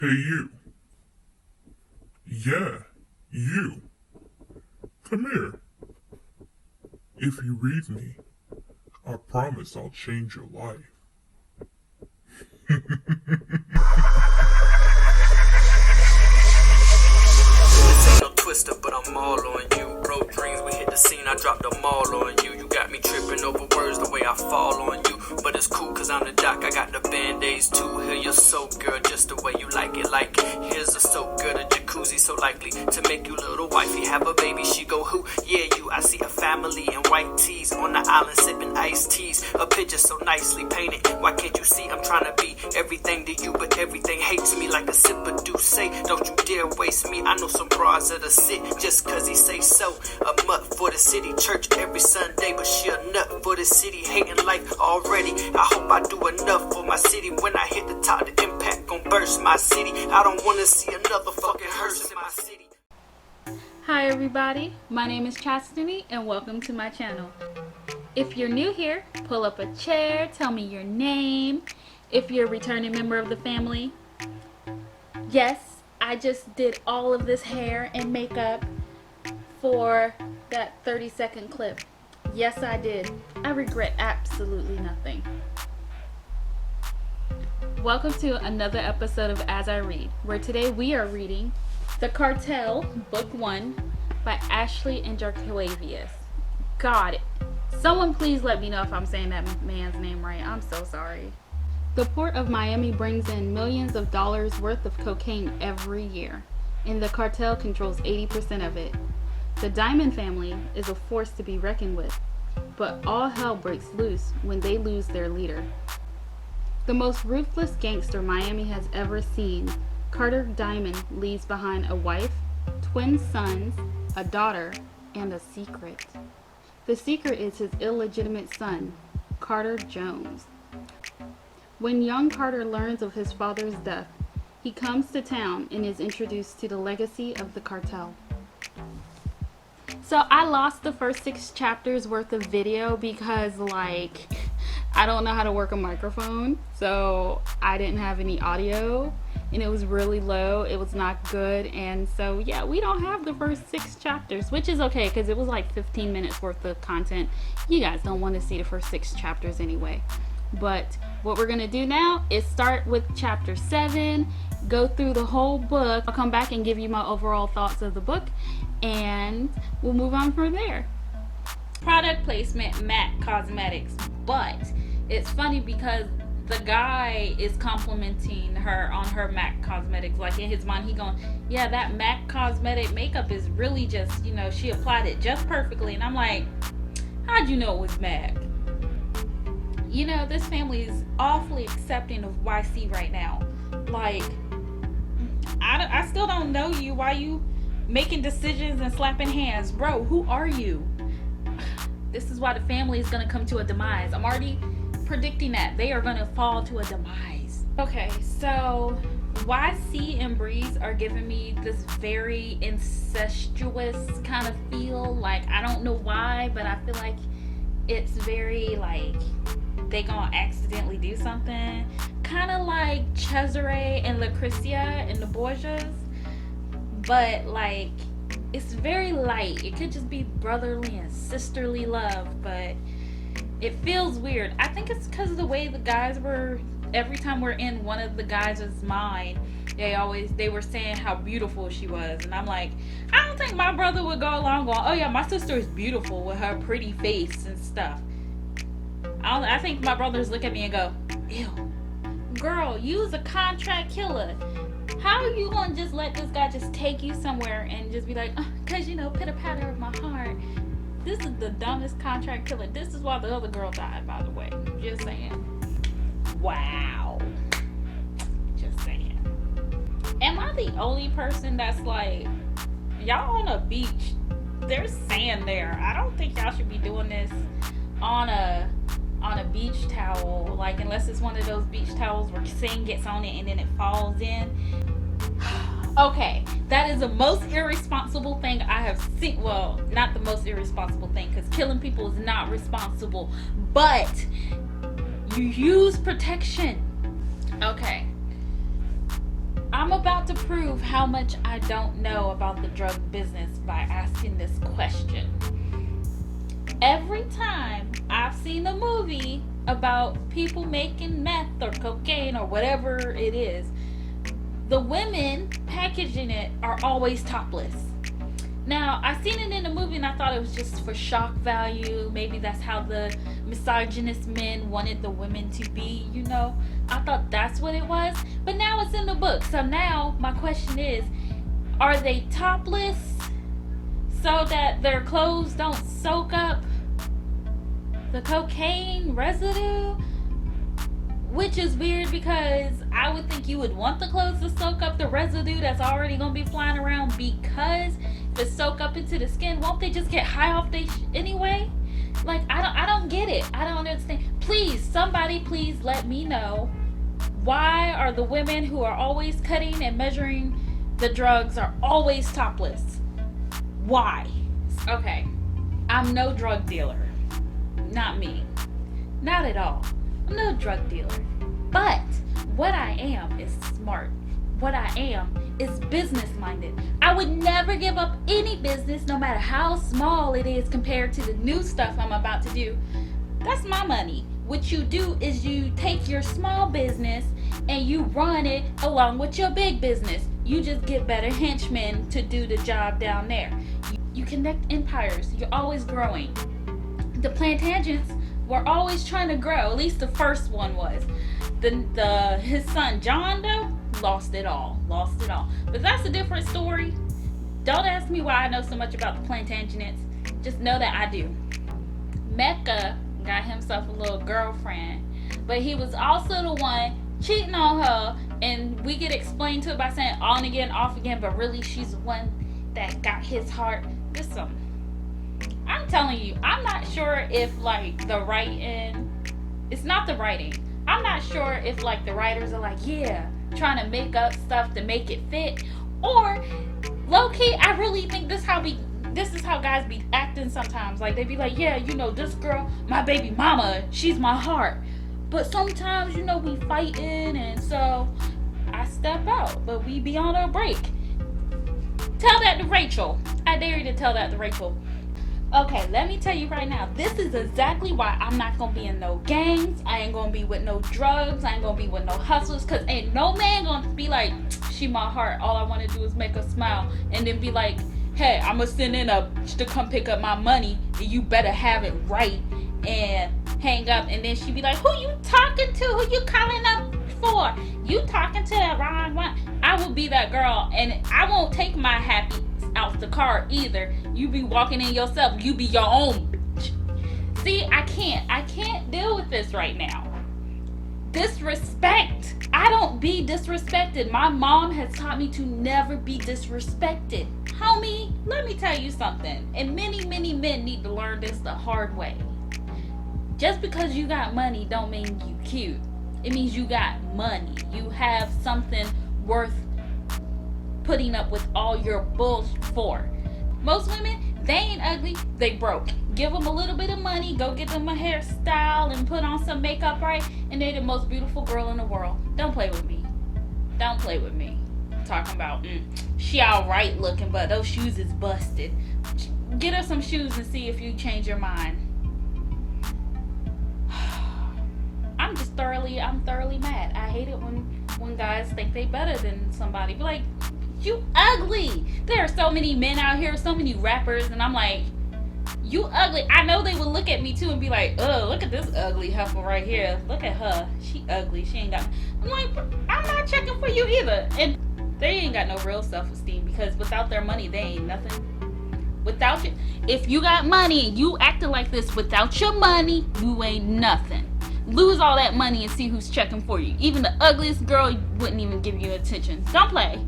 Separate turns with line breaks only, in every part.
Hey, you. Yeah, you. Come here. If you read me, I promise I'll change your life.
This ain't no twister, but I'm all on you. Road dreams, we hit the scene, I dropped them all on you. You got me tripping over words the way I fall on you. But it's cool, cause I'm the doc, I got the band-aids too. Here you're so girl, just the way you like it. Like, here's a so good, a jacuzzi so likely to make you little wifey. Have a baby, she go who? Yeah, you, I see a family in white tees on the island sipping iced teas. A picture so nicely painted, why can't you see I'm trying to be everything to you, but everything hates me like a sip of Douce. Don't you dare waste me, I know some bras that'll sit just cause he say so. A mutt for the city, church every Sunday, but she a nut for the city, hating life already. I hope I do enough for my city. When I hit the top, the impact gon' burst my city. I don't wanna see another fucking hearse in my city.
Hi everybody, my name is Chastiny and welcome to my channel. If you're new here, pull up a chair, tell me your name. If you're a returning member of the family, yes, I just did all of this hair and makeup for that 30-second clip. Yes, I did. I regret absolutely nothing. Welcome to another episode of As I Read, where today we are reading The Cartel, Book 1 by Ashley and Jarquavius. God, someone please let me know if I'm saying that man's name right. I'm so sorry. The port of Miami brings in millions of dollars worth of cocaine every year, and the cartel controls 80% of it. The Diamond family is a force to be reckoned with, but all hell breaks loose when they lose their leader. The most ruthless gangster Miami has ever seen, Carter Diamond leaves behind a wife, twin sons, a daughter, and a secret. The secret is his illegitimate son, Carter Jones. When young Carter learns of his father's death, he comes to town and is introduced to the legacy of the cartel. So I lost the first 6 chapters worth of video because I don't know how to work a microphone, so I didn't have any audio and it was really low. It was not good, and so yeah, we don't have the first 6 chapters, which is okay because it was like 15 minutes worth of content. You guys don't want to see the first 6 chapters anyway. But what we're gonna do now is start with chapter 7, go through the whole book. I'll come back and give you my overall thoughts of the book, and we'll move on from there. Product placement, MAC Cosmetics, but it's funny because the guy is complimenting her on her MAC Cosmetics. Like in his mind, he going, yeah, that MAC Cosmetic makeup is really just, she applied it just perfectly. And I'm like, how'd you know it was MAC? This family is awfully accepting of YC right now. Like, I still don't know you. Why you making decisions and slapping hands? Bro, who are you? This is why the family is going to come to a demise. I'm already predicting that. They are going to fall to a demise. Okay, so YC and Breeze are giving me this very incestuous kind of feel. Like, I don't know why, but I feel like it's very like they gonna accidentally do something, kind of like Cesare and Lucretia and the Borgias, but like it's very light. It could just be brotherly and sisterly love, but it feels weird. I think it's because of the way the guys were. Every time we're in one of the guys' mind, they were saying how beautiful she was, and I'm like, I don't think my brother would go along going, oh yeah, my sister is beautiful with her pretty face and stuff. I think my brothers look at me and go, ew, girl, you's a contract killer. How are you gonna just let this guy just take you somewhere and just be like, cause pitter patter of my heart. This is the dumbest contract killer. This is why the other girl died, by the way. Just saying. Wow. Just saying. Am I the only person that's like, y'all on a beach, there's sand there. I don't think y'all should be doing this on a beach towel, like unless it's one of those beach towels where sand gets on it and then it falls in. Okay, that is the most irresponsible thing I have seen. Well, not the most irresponsible thing, because killing people is not responsible, but you use protection. Okay, I'm about to prove how much I don't know about the drug business by asking this question. Every time I've seen a movie about people making meth or cocaine or whatever it is, the women packaging it are always topless. Now, I seen it in the movie and I thought it was just for shock value. Maybe that's how the misogynist men wanted the women to be, you know. I thought that's what it was. But now it's in the book. So now my question is, are they topless so that their clothes don't soak up the cocaine residue? Which is weird because I would think you would want the clothes to soak up the residue that's already going to be flying around, because if it soak up into the skin, won't they just get high off they anyway? Like, I don't get it. I don't understand. Please, somebody please let me know, why are the women who are always cutting and measuring the drugs are always topless? Why? Okay, I'm no drug dealer. Not me. Not at all. I'm no drug dealer. But what I am is smart. What I am is business minded. I would never give up any business, no matter how small it is compared to the new stuff I'm about to do. That's my money. What you do is you take your small business and you run it along with your big business. You just get better henchmen to do the job down there. You connect empires. You're always growing. The Plantagenets were always trying to grow. At least the first one was. His son John, though, lost it all. But that's a different story. Don't ask me why I know so much about the Plantagenets. Just know that I do. Mecca got himself a little girlfriend, but he was also the one cheating on her, and we get explained to it by saying on again, off again, but really she's the one that got his heart. I'm telling you, I'm not sure if like the writing, it's not the writing. I'm not sure if like the writers are like, yeah, trying to make up stuff to make it fit, or low key, I really think this is how guys be acting sometimes. Like they be like, yeah, you know, this girl, my baby mama, she's my heart. But sometimes, you know, we fighting, and so I step out, but we be on our break. Tell that to Rachel. I dare you to tell that to Rachel. Okay, let me tell you right now, this is exactly why I'm not gonna be in no gangs. I ain't gonna be with no drugs. I ain't gonna be with no hustlers, cause ain't no man gonna be like, she my heart, all I wanna do is make her smile, and then be like, hey, I'm gonna send in to come pick up my money, and you better have it right, and hang up. And then she be like, who you talking to? Who you calling up for? You talking to the wrong one. I will be that girl, and I won't take my happy out the car either. You be walking in yourself. You be your own bitch. See, I can't deal with this right now. Disrespect. I don't be disrespected. My mom has taught me to never be disrespected. Homie, let me tell you something. And many men need to learn this the hard way. Just because you got money don't mean you cute. It means you got money. You have something worth putting up with all your bullshit for. Most women, they ain't ugly, they broke. Give them a little bit of money, go get them a hairstyle and put on some makeup, right? And they the most beautiful girl in the world. Don't play with me. Don't play with me. Talking about, she alright looking, but those shoes is busted. Get her some shoes and see if you change your mind. I'm thoroughly mad. I hate it when guys think they better than somebody. Be like, you ugly. There are so many men out here, so many rappers, and I'm like, you ugly. I know they would look at me too and be like, oh, look at this ugly heifer right here. Look at her. She ugly. She ain't got. I'm like, I'm not checking for you either. And they ain't got no real self-esteem, because without their money, they ain't nothing. Without you, if you got money and you acting like this, without your money, you ain't nothing. Lose all that money and see who's checking for you. Even the ugliest girl wouldn't even give you attention. Don't play.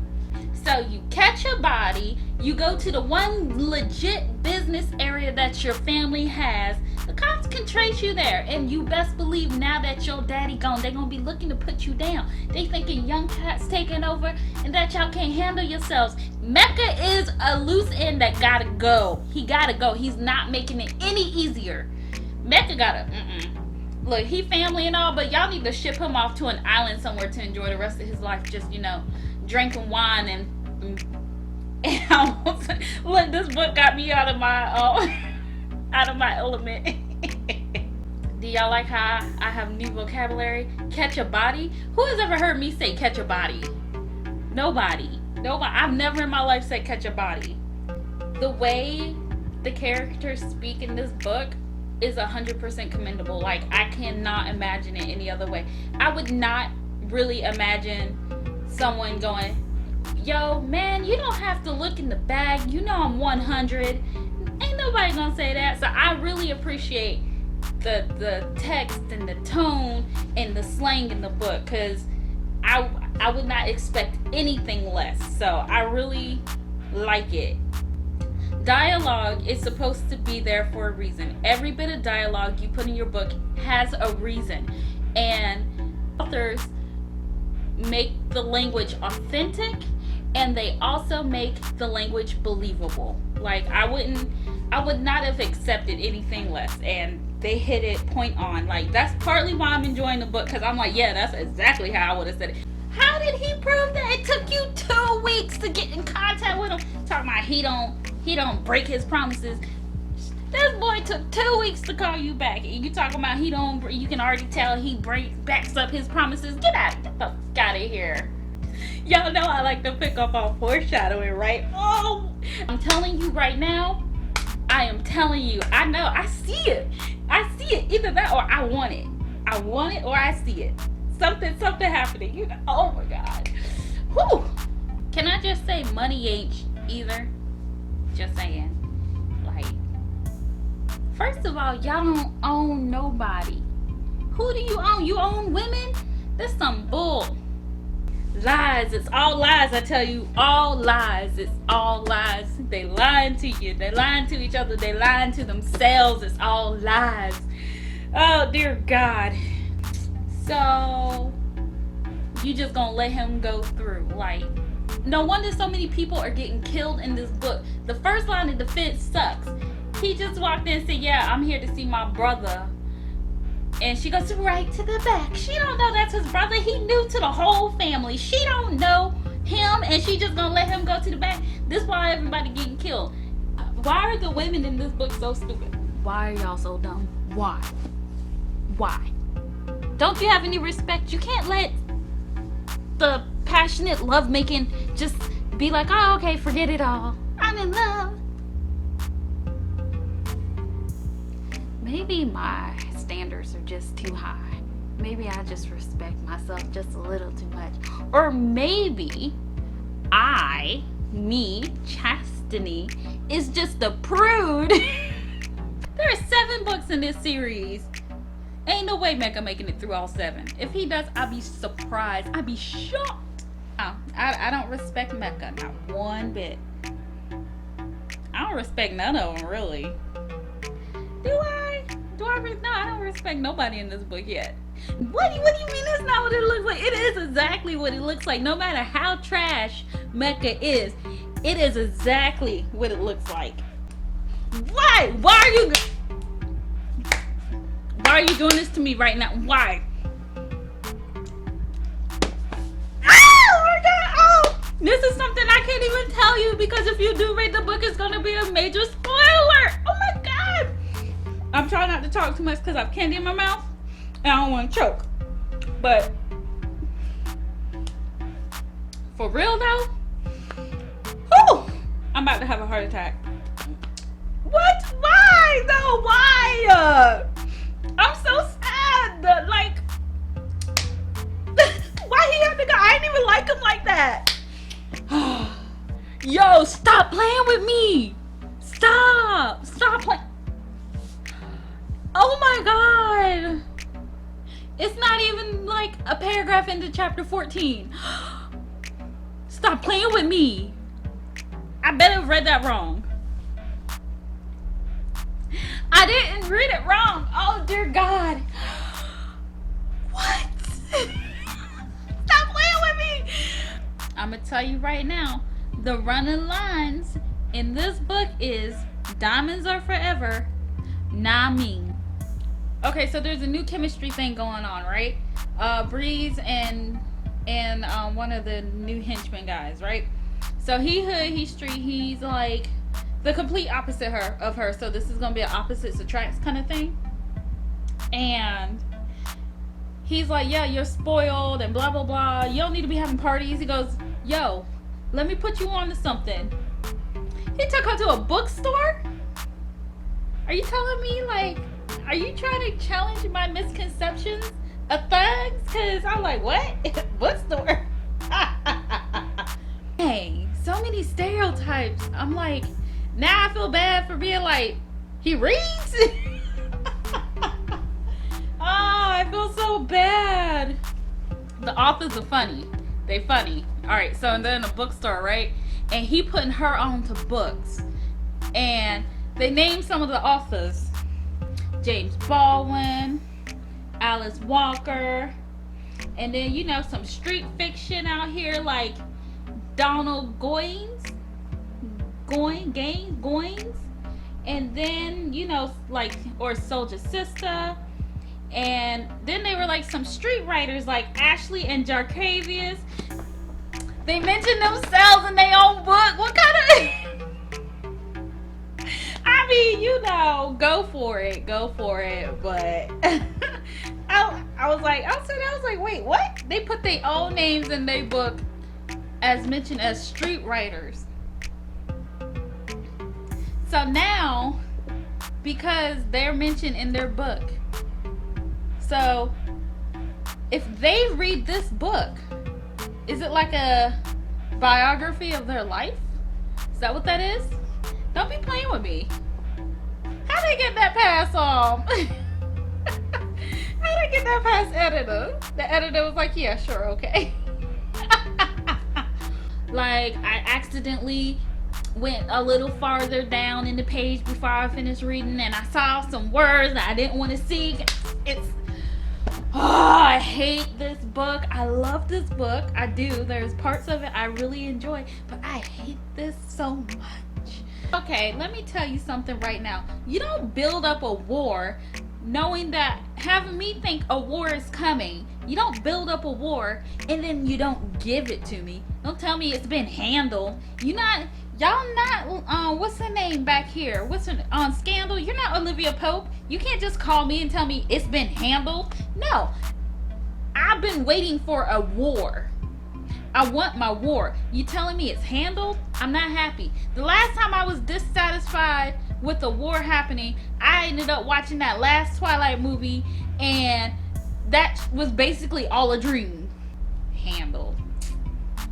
So you catch a body, you go to the one legit business area that your family has. The cops can trace you there, and you best believe now that your daddy gone, they gonna be looking to put you down. They thinking young cats taking over and that y'all can't handle yourselves. Mecca is a loose end that gotta go. He gotta go. He's not making it any easier. Mecca gotta, Look, he family and all, but y'all need to ship him off to an island somewhere to enjoy the rest of his life. Just, drinking wine and almost, look, this book got me out of my out of my element. Do y'all like how I have new vocabulary? Catch a body? Who has ever heard me say catch a body? Nobody. I've never in my life said catch a body. The way the characters speak in this book is 100% commendable. Like, I cannot imagine it any other way. I would not really imagine someone going, yo, man, you don't have to look in the bag. You know I'm 100. Ain't nobody gonna say that. So I really appreciate the text and the tone and the slang in the book, because I would not expect anything less. So I really like it. Dialogue is supposed to be there for a reason. Every bit of dialogue you put in your book has a reason. And authors make the language authentic, and they also make the language believable. Like, I would not have accepted anything less, and they hit it point on. Like, that's partly why I'm enjoying the book, because I'm like, yeah, that's exactly how I would have said it. How did he prove that it took you 2 weeks to get in contact with him? Talking about he don't break his promises. This boy took 2 weeks to call you back, and you talking about he don't. You can already tell he backs up his promises. Get the fuck out of here. Y'all know I like to pick up on foreshadowing, right? Oh, I'm telling you right now. I am telling you. I know. I see it. Either that or I want it. I want it or I see it. Something happening. You know. Oh my God. Whew. Can I just say money ain't either? Just saying. Like, first of all, y'all don't own nobody. Who do you own? You own women? That's some bull. Lies. It's all lies. I tell you, all lies. It's all lies. They lying to you. They lying to each other. They lying to themselves. It's all lies. Oh dear God. So you just gonna let him go through? Like, no wonder so many people are getting killed in this book. The first line of defense sucks. He just walked in and said, yeah, I'm here to see my brother. And she goes right to the back. She don't know that's his brother. He new to the whole family. She don't know him, and she just gonna let him go to the back. This is why everybody getting killed. Why are the women in this book so stupid? Why are y'all so dumb? Why? Don't you have any respect? You can't let the passionate lovemaking just be like, oh, okay, forget it all. I'm in love. Maybe my standards are just too high. Maybe I just respect myself just a little too much. Or maybe Chastiny, is just a prude. There are 7 books in this series. Ain't no way Mecca making it through all 7. If he does, I'll be surprised. I'll be shocked. I don't respect Mecca, not one bit. I don't respect none of them, really. Do I? No, I don't respect nobody in this book yet. What do you mean that's not what it looks like? It is exactly what it looks like. No matter how trash Mecca is, it is exactly what it looks like. Why? Why are you doing this to me right now? Why? Oh my God! Oh! This is something I can't even tell you, because if you do read the book, it's gonna be a major spoiler. Oh my God! I'm trying not to talk too much because I have candy in my mouth and I don't want to choke. But for real though, whew, I'm about to have a heart attack. What? Why though? Why? I'm so sad. Like, why he had to go? I didn't even like him like that. Yo, stop playing with me. Stop playing. Oh my God. It's not even like a paragraph into chapter 14. Stop playing with me. I better have read that wrong. I didn't read it wrong. Oh dear God. What? Stop playing with me. I'm gonna tell you right now, the running lines in this book is diamonds are forever, nah mean. Okay, so there's a new chemistry thing going on, right? Breeze and and one of the new henchmen guys, right? So he hood, he street, he's like the complete opposite of her. So this is gonna be an opposites attracts kind of thing. And he's like, yeah, you're spoiled and blah blah blah. You don't need to be having parties. He goes, yo, let me put you on to something. He took her to a bookstore. Are you telling me, like, are you trying to challenge my misconceptions of thugs? Cause I'm like, what? Bookstore? Hey, so many stereotypes. I'm like, now I feel bad for being like, he reads? Oh, I feel so bad. The authors are funny. They funny. Alright, so they're in a bookstore, right? And he putting her onto books. And they named some of the authors. James Baldwin, Alice Walker, and then, you know, some street fiction out here like Donald Goines, and then, you know, like, or Soldier Sister, and then they were like some street writers like Ashley and Jarcavius. They mentioned themselves in their own book. What kind of I mean, you know, go for it, but I was like, wait, what? They put their own names in their book as mentioned as street writers. So now, because they're mentioned in their book, so if they read this book, is it like a biography of their life? Is that what that is? Don't be playing with me. How they get that pass How they get that past editor? The editor was like, yeah, sure, okay. Like, I accidentally went a little farther down in the page before I finished reading, and I saw some words that I didn't want to see. I hate this book. I love this book. I do. There's parts of it I really enjoy, but I hate this so much. Okay, let me tell you something right now. You don't build up a war knowing that, having me think a war is coming. You don't build up a war and then you don't give it to me. Don't tell me it's been handled. Y'all not, what's her name back here? What's her, on Scandal? You're not Olivia Pope. You can't just call me and tell me it's been handled. No, I've been waiting for a war. I want my war. You telling me it's handled? I'm not happy. The last time I was dissatisfied with the war happening, I ended up watching that last Twilight movie, and that was basically all a dream. Handled.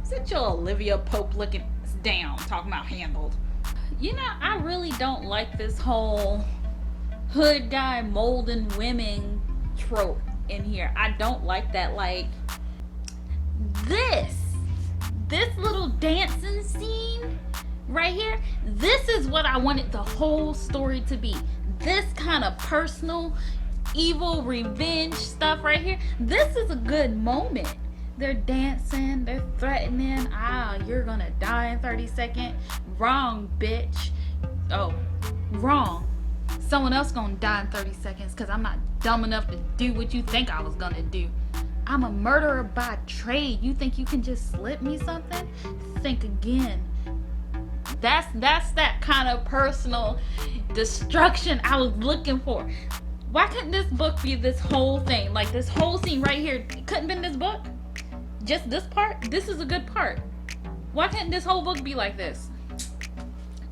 Sit your Olivia Pope looking down talking about handled. You know, I really don't like this whole hood guy molding women trope in here. I don't like that. Like, this little dancing scene right here, this is what I wanted the whole story to be. This kind of personal evil revenge stuff right here. This is a good moment. They're dancing, they're threatening. You're gonna die in 30 seconds. Wrong, bitch. Oh, wrong. Someone else gonna die in 30 seconds because I'm not dumb enough to do what you think I was gonna do. I'm a murderer by trade. You think you can just slip me something? Think again. That's that kind of personal destruction I was looking for. Why couldn't this book be this whole thing? Like, this whole scene right here, it couldn't been this book? Just this part? This is a good part. Why couldn't this whole book be like this?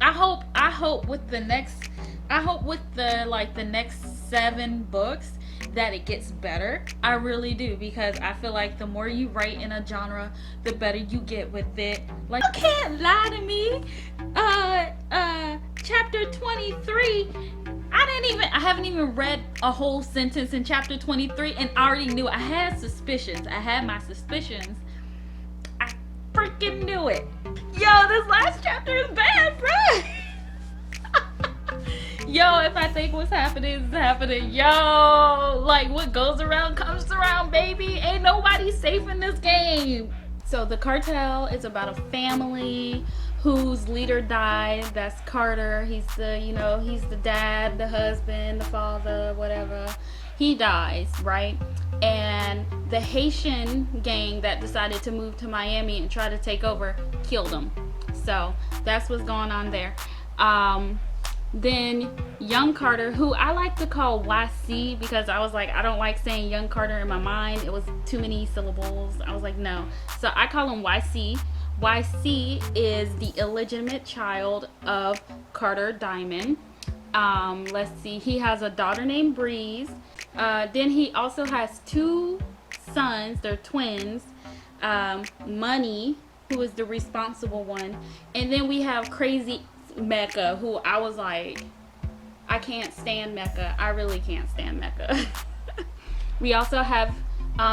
I hope with the next the next 7 books that it gets better. I really do, because I feel like the more you write in a genre, the better you get with it. Like, you can't lie to me. Chapter 23, I haven't even read a whole sentence in chapter 23 and I already knew. I had suspicions. I had my suspicions. I freaking knew it. Yo, this last chapter is bad, bro. Yo, if I think what's happening is happening. Yo, like, what goes around comes around, baby. Ain't nobody safe in this game. So the Cartel is about a family whose leader died. That's Carter. He's the, he's the dad, the husband, the father, whatever. He dies, right? And the Haitian gang that decided to move to Miami and try to take over killed him. So that's what's going on there. Then young Carter, who I like to call YC, because I was like, I don't like saying young Carter in my mind. It was too many syllables. I was like, no. So I call him YC. YC is the illegitimate child of Carter Diamond. Let's see, he has a daughter named Breeze. Then he also has two sons, they're twins. Money, who is the responsible one. And then we have Crazy Mecca, who I was like, I can't stand Mecca. I really can't stand Mecca. We also have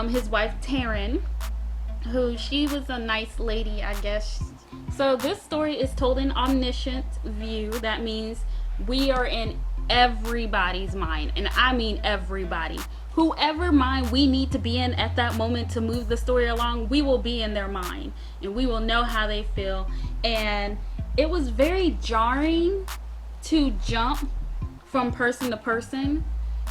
his wife Taryn, who she was a nice lady, I guess. So this story is told in omniscient view. That means we are in everybody's mind, and I mean everybody. Whoever mind we need to be in at that moment to move the story along, we will be in their mind, and we will know how they feel. And it was very jarring to jump from person to person,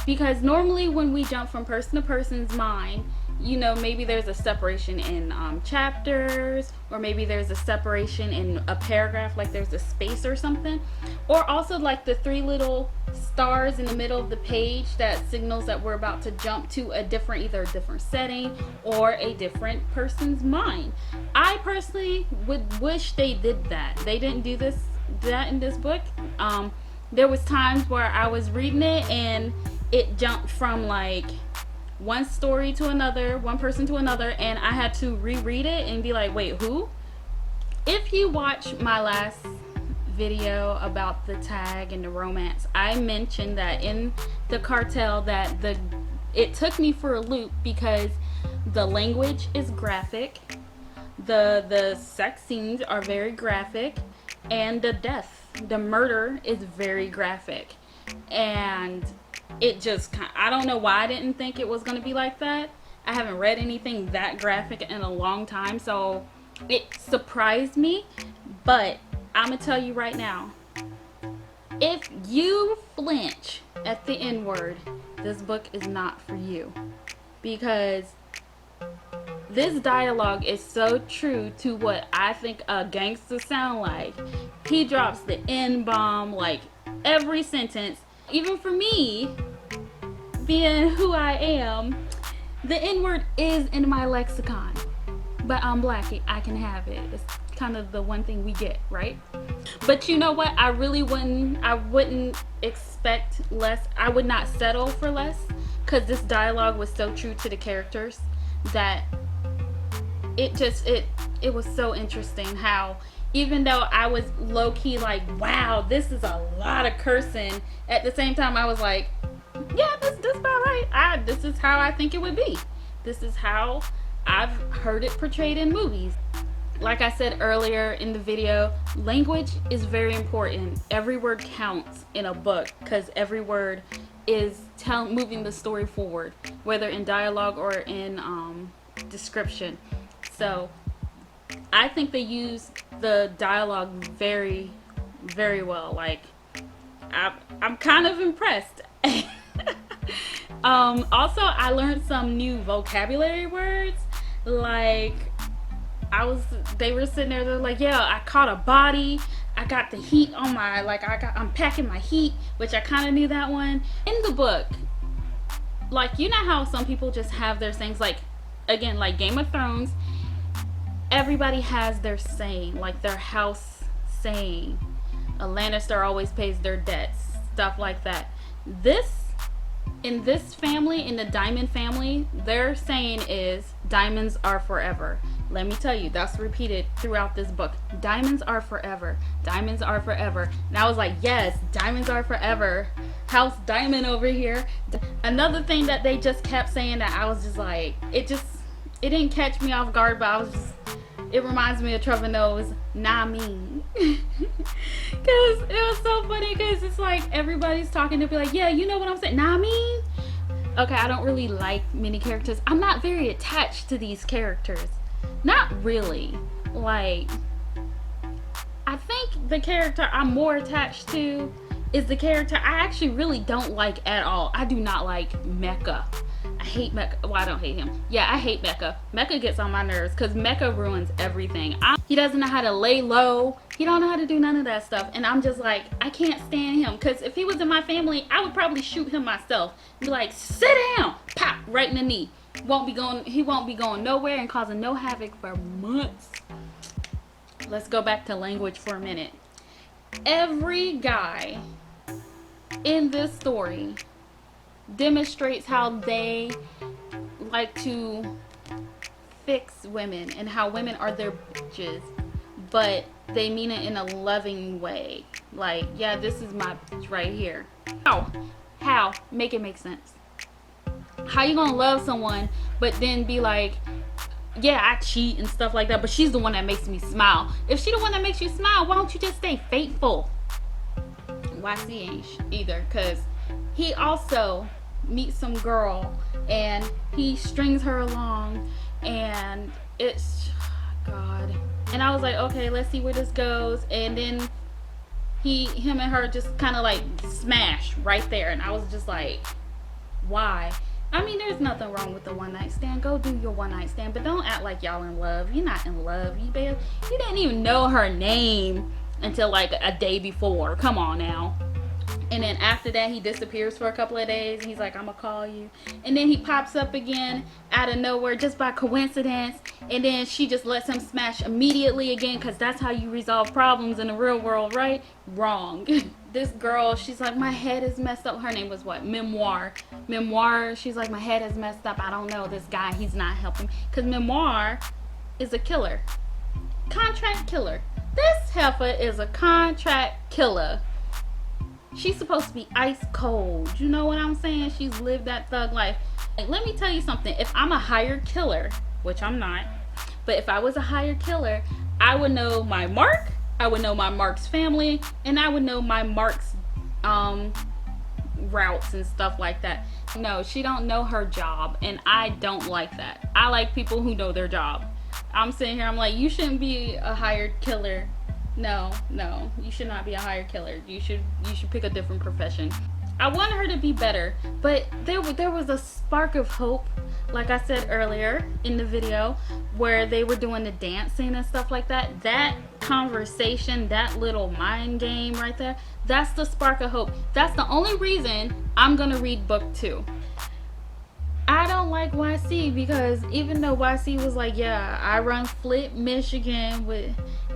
because normally when we jump from person to person's mind, maybe there's a separation in chapters, or maybe there's a separation in a paragraph, like there's a space or something, or also like the three little stars in the middle of the page that signals that we're about to jump to either a different setting or a different person's mind. I personally would wish they did that. They didn't do that in this book. There was times where I was reading it and it jumped from like one story to another, one person to another, and I had to reread it and be like, wait, who? If you watch my last video about the tag and the romance, I mentioned that in the Cartel that it took me for a loop because the language is graphic, the sex scenes are very graphic, and the murder is very graphic. And it just, I don't know why I didn't think it was going to be like that. I haven't read anything that graphic in a long time, so it surprised me. But I'm going to tell you right now, if you flinch at the N-word, this book is not for you. Because this dialogue is so true to what I think a gangster sound like. He drops the N-bomb like every sentence. Even for me, being who I am, the N-word is in my lexicon. But I'm black, I can have it. It's kind of the one thing we get, right? But you know what? I wouldn't expect less. I would not settle for less, because this dialogue was so true to the characters that it was so interesting how, even though I was low-key like, wow, this is a lot of cursing, at the same time I was like, yeah, this about right. This is how I think it would be. This is how I've heard it portrayed in movies. Like I said earlier in the video, language is very important. Every word counts in a book, because every word is moving the story forward, whether in dialogue or in description. So I think they use the dialogue very, very well. Like, I'm kind of impressed. Also, I learned some new vocabulary words. Like, they were sitting there, they're like, yeah, I caught a body, I got the heat on my, I'm packing my heat, which I kind of knew that one. In the book, like, you know how some people just have their sayings, like, again, like Game of Thrones, everybody has their saying, like their house saying. A Lannister always pays their debts, stuff like that. In this family, in the Diamond family, their saying is, diamonds are forever. Let me tell you, that's repeated throughout this book. Diamonds are forever. Diamonds are forever. And I was like, yes, diamonds are forever. House Diamond over here. Another thing that they just kept saying that I was just like, it didn't catch me off guard, but it reminds me of Trevor Noah's "Nah mean." Because it was so funny, because it's like everybody's talking to be like, yeah, you know what I'm saying? Nah mean? Okay, I don't really like many characters. I'm not very attached to these characters. Not really. Like, I think the character I'm more attached to is the character I actually really don't like at all. I do not like Mecha. I hate Mecha. Well, I don't hate him. Yeah, I hate Mecha. Mecha gets on my nerves because Mecha ruins everything. He doesn't know how to lay low. He don't know how to do none of that stuff. And I'm just like, I can't stand him. Because if he was in my family, I would probably shoot him myself. Be like, sit down. Pop, right in the knee. He won't be going nowhere and causing no havoc for months. Let's go back to language for a minute. Every guy in this story demonstrates how they like to fix women and how women are their bitches, but they mean it in a loving way. Like, yeah, this is my bitch right here. How? Make it make sense. How you gonna love someone but then be like, yeah, I cheat and stuff like that, but she's the one that makes me smile. If she's the one that makes you smile, why don't you just stay faithful? YC ain't either, because he also meets some girl and he strings her along, and it's, God. And I was like, okay, let's see where this goes. And then him and her just kind of like smash right there, and I was just like, why? I mean, there's nothing wrong with the one night stand. Go do your one night stand, but don't act like y'all in love. You're not in love. You didn't even know her name until like a day before. Come on now. And then after that, he disappears for a couple of days. He's like, I'm gonna call you. And then he pops up again out of nowhere just by coincidence. And then she just lets him smash immediately again, because that's how you resolve problems in the real world, right? Wrong. This girl, she's like, my head is messed up. Her name was what? Memoir. She's like, my head is messed up. I don't know. This guy, he's not helping. Because Memoir is a killer. Contract killer. This heifer is a contract killer. She's supposed to be ice cold. You know what I'm saying? She's lived that thug life. Like, let me tell you something. If I'm a hired killer, which I'm not, but if I was a hired killer, I would know my mark. I would know my mark's family, and I would know my mark's routes and stuff like that. No, she don't know her job, and I don't like that. I like people who know their job. I'm sitting here, I'm like, you shouldn't be a hired killer. No, you should not be a hired killer. You should pick a different profession. I wanted her to be better, but there was a spark of hope, like I said earlier in the video, where they were doing the dancing and stuff like that. That conversation, that little mind game right there, that's the spark of hope. That's the only reason I'm gonna read book 2. I don't like YC because even though YC was like, yeah, I run Flint, Michigan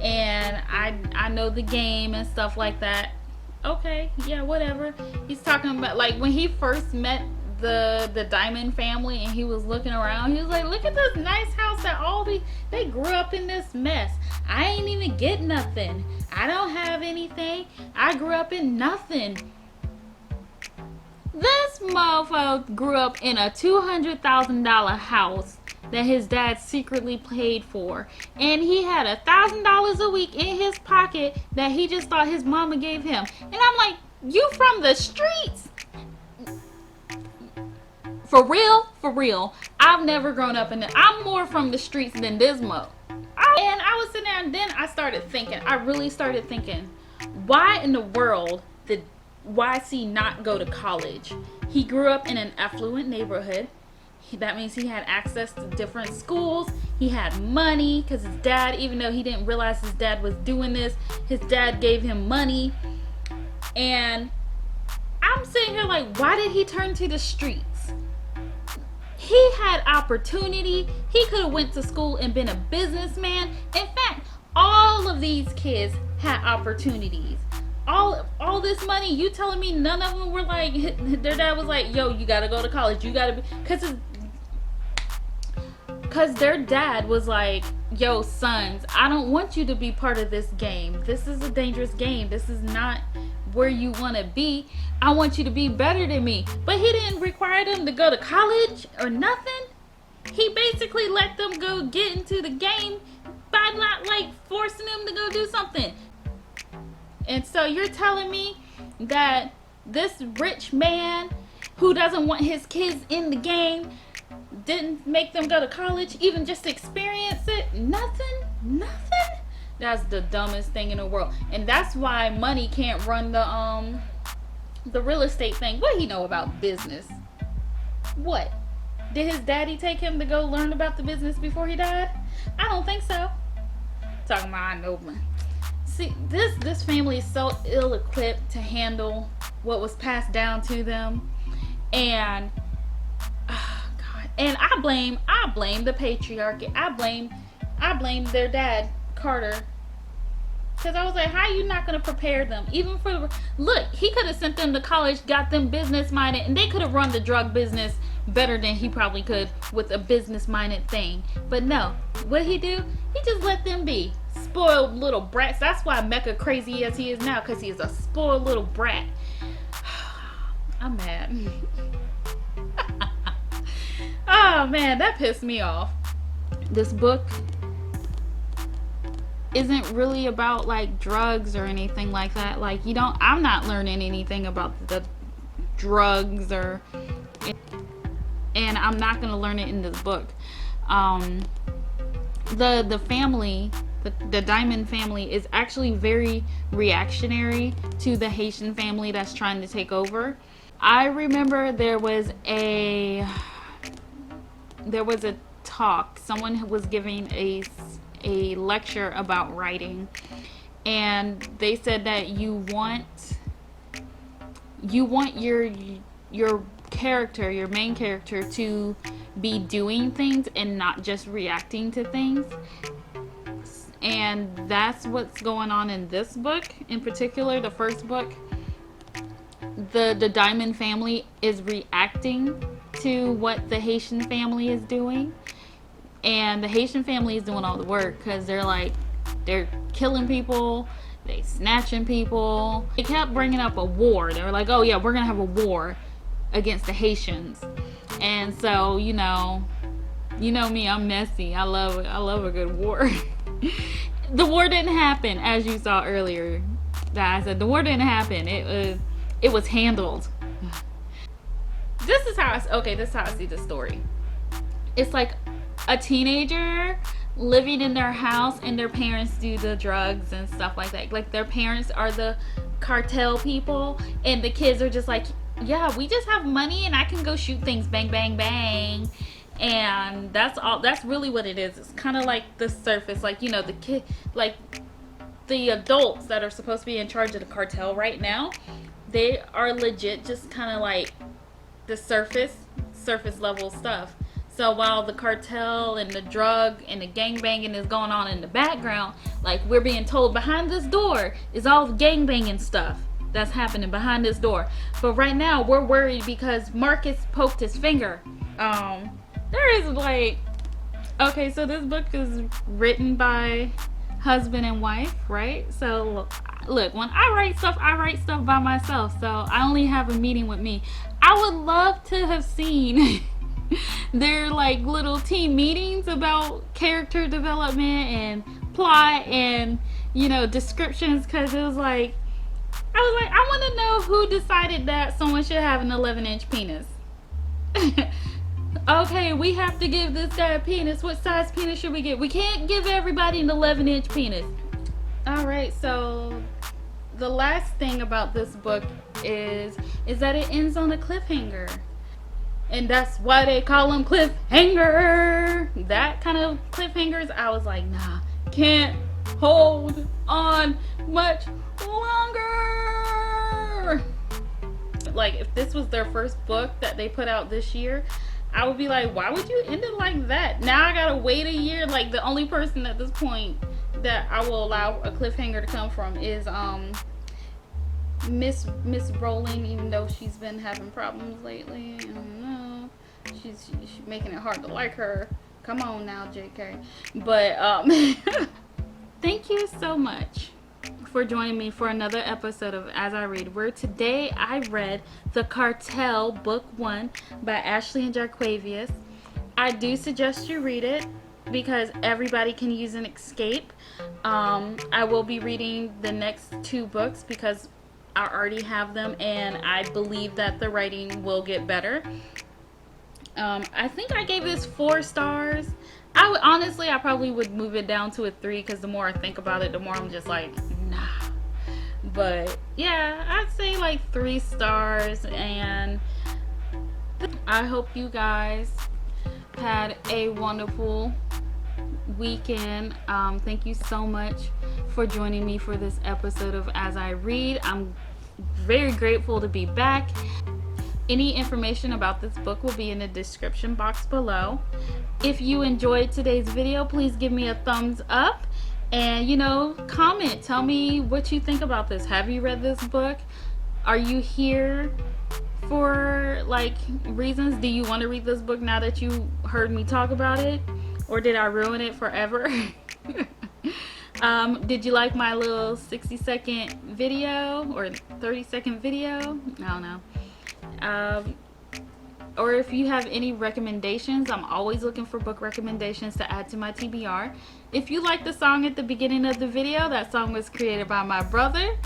and I know the game and stuff like that. Okay, yeah, whatever. He's talking about, like, when he first met the Diamond family and he was looking around, he was like, look at this nice house that they grew up in this mess. I ain't even get nothing. I don't have anything. I grew up in nothing. This motherfucker grew up in a $200,000 house that his dad secretly paid for, and he had $1,000 a week in his pocket that he just thought his mama gave him. And I'm like, you from the streets? For real. I've never grown up in it. I'm more from the streets than this mo. And I was sitting there, and then I really started thinking, why in the world did YC not go to college? He grew up in an affluent neighborhood. That means he had access to different schools. He had money because his dad, even though he didn't realize his dad was doing this, his dad gave him money. And I'm sitting here like, why did he turn to the streets? He had opportunity. He could have went to school and been a businessman. In fact, all of these kids had opportunities. All this money, you telling me none of them were like, their dad was like, yo, you gotta go to college, you gotta be, because their dad was like, yo, sons, I don't want you to be part of this game. This is a dangerous game. This is not where you want to be. I want you to be better than me. But he didn't require them to go to college or nothing. He basically let them go get into the game by not like forcing them to go do something. And so you're telling me that this rich man who doesn't want his kids in the game didn't make them go to college, even just to experience it? Nothing. That's the dumbest thing in the world. And that's why money can't run the real estate thing. What he know about business? What? Did his daddy take him to go learn about the business before he died? I don't think so. Talking about I know man. See, this family is so ill-equipped to handle what was passed down to them, and oh God, and I blame the patriarchy. I blame their dad Carter, because I was like, how are you not gonna prepare them even for the look? He could have sent them to college, got them business minded, and they could have run the drug business better than he probably could with a business minded thing. But no, what he do? He just let them be spoiled little brats. That's why Mecca crazy as he is now, because he is a spoiled little brat. I'm mad. Oh man, that pissed me off. This book isn't really about like drugs or anything like that. Like I'm not learning anything about the drugs and I'm not gonna learn it in this book. The family, the Diamond family, is actually very reactionary to the Haitian family that's trying to take over. I remember there was a talk. Someone was giving a lecture about writing, and they said that you want your character, your main character, to be doing things and not just reacting to things. And that's what's going on in this book in particular, the first book. The Diamond family is reacting to what the Haitian family is doing, and the Haitian family is doing all the work because they're killing people, they snatching people. They kept bringing up a war. They were like, oh yeah, we're gonna have a war against the Haitians. And so you know me, I'm messy. I love a good war. The war didn't happen, as you saw earlier. I said the war didn't happen. It was handled. This is how I see the story. It's like a teenager living in their house and their parents do the drugs and stuff like that. Like their parents are the cartel people and the kids are just like, yeah, we just have money and I can go shoot things, bang bang bang. And that's all. That's really what it is. It's kind of like the surface, like the kid, like the adults that are supposed to be in charge of the cartel right now, they are legit just kind of like the surface level stuff. So while the cartel and the drug and the gangbanging is going on in the background, like we're being told behind this door is all the gangbanging stuff that's happening behind this door. But right now we're worried because Marcus poked his finger. There is like, okay, so this book is written by husband and wife, right? So look, when I write stuff by myself. So I only have a meeting with me. I would love to have seen their like little team meetings about character development and plot and descriptions, because I was like, I want to know who decided that someone should have an 11-inch penis. Okay, we have to give this guy a penis. What size penis should we get? We can't give everybody an 11-inch penis. Alright, so the last thing about this book is that it ends on a cliffhanger. And that's why they call them cliffhanger. That kind of cliffhangers, I was like, nah, can't hold on much longer. Like, if this was their first book that they put out this year, I would be like, why would you end it like that? Now I gotta wait a year. Like, the only person at this point that I will allow a cliffhanger to come from is Miss Rowling, even though she's been having problems lately. I don't know. She's making it hard to like her. Come on now, JK. But thank you so much for joining me for another episode of As I Read, where today I read The Cartel, Book 1 by Ashley and Jarquavius. I do suggest you read it because everybody can use an escape. I will be reading the next 2 books because I already have them and I believe that the writing will get better. I think I gave this 4 stars. I probably would move it down to a 3 because the more I think about it, the more I'm just like, nah. But yeah, I'd say like 3 stars, and I hope you guys had a wonderful weekend. Thank you so much for joining me for this episode of As I Read. I'm very grateful to be back. Any information about this book will be in the description box below. If you enjoyed today's video, please give me a thumbs up and, comment. Tell me what you think about this. Have you read this book? Are you here for reasons? Do you want to read this book now that you heard me talk about it? Or did I ruin it forever? Did you like my little 60-second video or 30-second video? I don't know. Or if you have any recommendations, I'm always looking for book recommendations to add to my TBR. If you like the song at the beginning of the video, that song was created by my brother.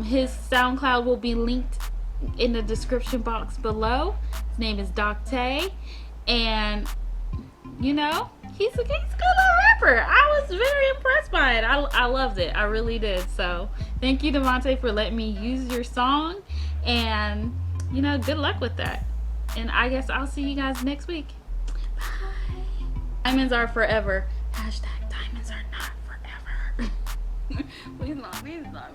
His SoundCloud will be linked in the description box below. His name is Docte, and he's a good little rapper. I was very impressed by it. I loved it. I really did. So thank you, Devontae, for letting me use your song, and good luck with that. And I guess I'll see you guys next week. Bye. Diamonds are forever. #diamonds are not forever. Please not. Please not.